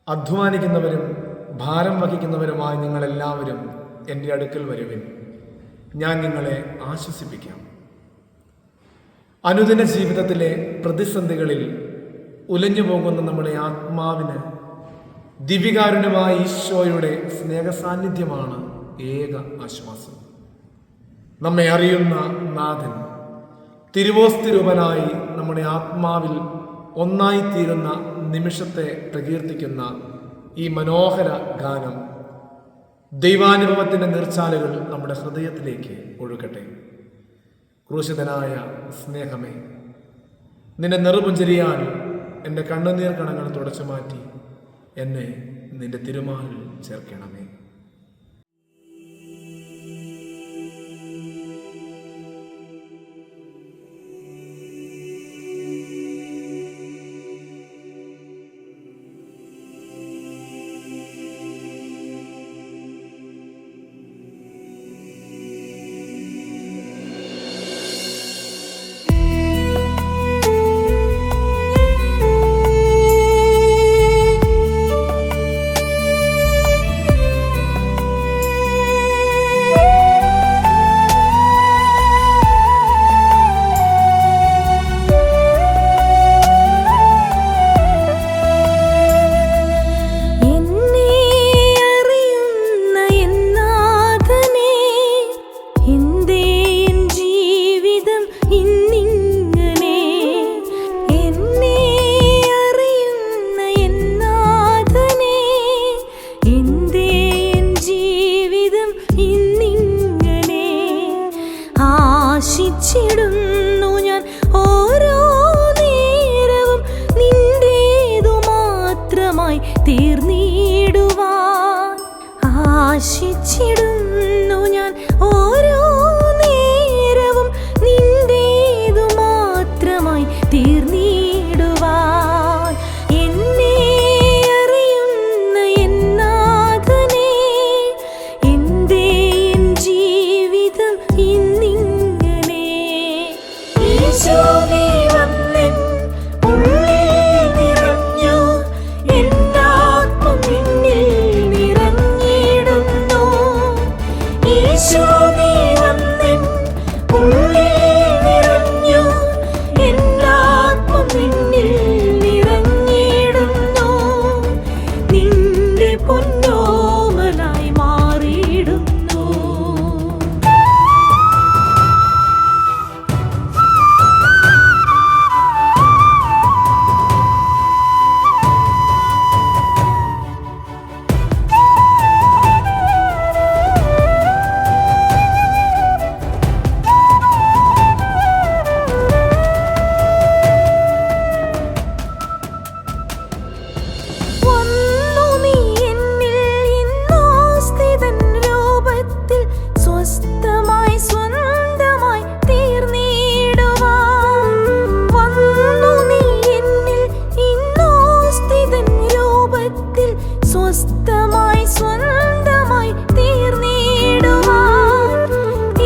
അധ്വാനിക്കുന്നവരും ഭാരം വഹിക്കുന്നവരുമായ നിങ്ങളെല്ലാവരും എൻ്റെ അടുക്കൽ വരുവിൻ, ഞാൻ നിങ്ങളെ ആശ്വസിപ്പിക്കാം. അനുദിന ജീവിതത്തിലെ പ്രതിസന്ധികളിൽ ഉലഞ്ഞു പോകുന്ന നമ്മുടെ ആത്മാവിന് ദിവ്യകാരുണ്യമായ ഈശോയുടെ സ്നേഹസാന്നിധ്യമാണ് ഏക ആശ്വാസം. നമ്മെ അറിയുന്ന നാഥൻ തിരുവോസ്തിരൂപനായി നമ്മുടെ ആത്മാവിൽ ഒന്നായിത്തീരുന്ന നിമിഷത്തെ പ്രകീർത്തിക്കുന്ന ഈ മനോഹര ഗാനം ദൈവാനുഭവത്തിൻ്റെ നീർച്ചാലുകൾ നമ്മുടെ ഹൃദയത്തിലേക്ക് ഒഴുകട്ടെ. ക്രൂശിതനായ സ്നേഹമേ, നിന്റെ നെറുപുഞ്ചിരിയാൽ എൻ്റെ കണ്ണുനീർ കണങ്ങൾ തുടച്ചു മാറ്റി എന്നെ നിന്റെ തിരുമാറിൽ ചേർക്കണമേ. ആശിച്ചിടുന്നു ഞാൻ ഓരോ നേരവും നിന്റേതു മാത്രമായി തീർന്നിടുവാൻ. ആശിച്ചിടുന്നു ഞാൻ ഓരോ നേരവും നിന്റേതു മാത്രമായി തീർന്നിടുവാൻ. എന്നെ അറിയുന്ന എന്നാഥനേ, എന്തേ എൻ ജീവിതം ഇന്നിങ്ങനെ. ഈശോ നീ വന്നെൻ ഉള്ളിൽ നിറഞ്ഞു, എന്നാത്മം നിന്നിൽ നിറഞ്ഞിടുന്നു. ഈശോ നീ വന്നെൻ ഉള്ളിൽ നിറഞ്ഞു, എന്നാത്മം നിന്നിൽ നിറഞ്ഞിടുന്നു. നിന്റെ പൊന്നോമലായി മാറിയിടുന്നു. വന്നു നീ എന്നിൽ ഇന്നോ സ്ഥിതൻ രൂപത്തിൽ സ്വസ്ഥമായി സ്വന്തമായി തീർന്നിടുവാൻ. വന്നു നീ എന്നിൽ ഇന്നോ സ്ഥിതൻ രൂപത്തിൽ സ്വസ്ഥമായി സ്വന്തമായി തീർന്നിടുവാൻ.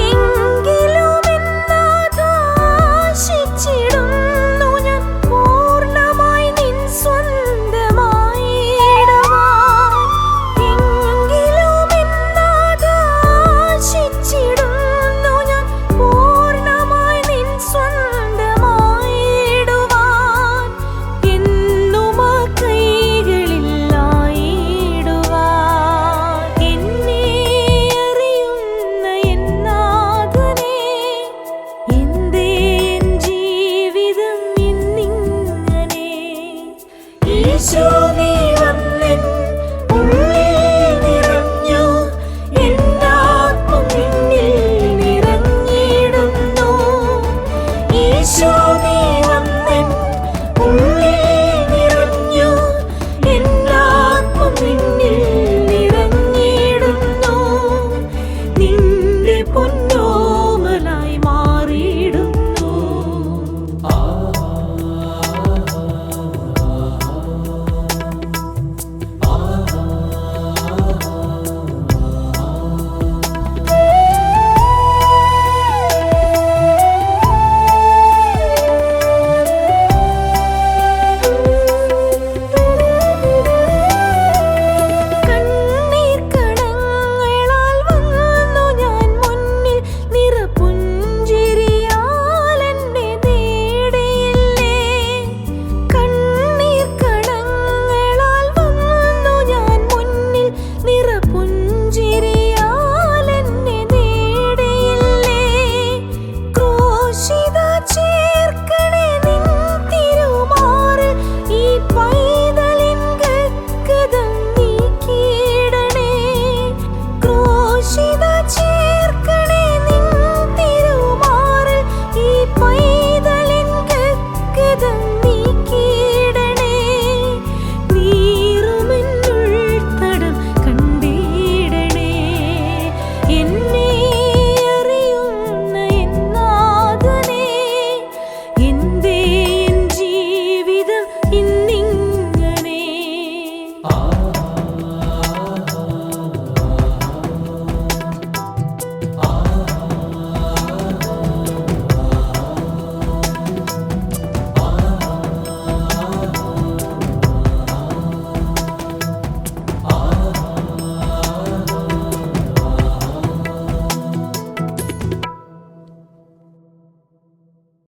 എങ്കിലും എന്നാശിച്ചിടുന്നു ഞാൻ പൂർണ്ണമായി നിൻ സ്വന്തമായിടുവാൻ. എങ്കിലും എന്നാശിച്ചിടുന്നു ഞാൻ പൂർണ്ണമായി നിൻ സ്വന്തമായിടുവാൻ. എന്നും ആ കൈകളിലായിടുവാൻ. എന്നെ അറിയുന്ന എന്നാഥനേ, എന്തേ എൻ ജീവിതം ഇന്നിങ്ങനെ. ഈശോ നീ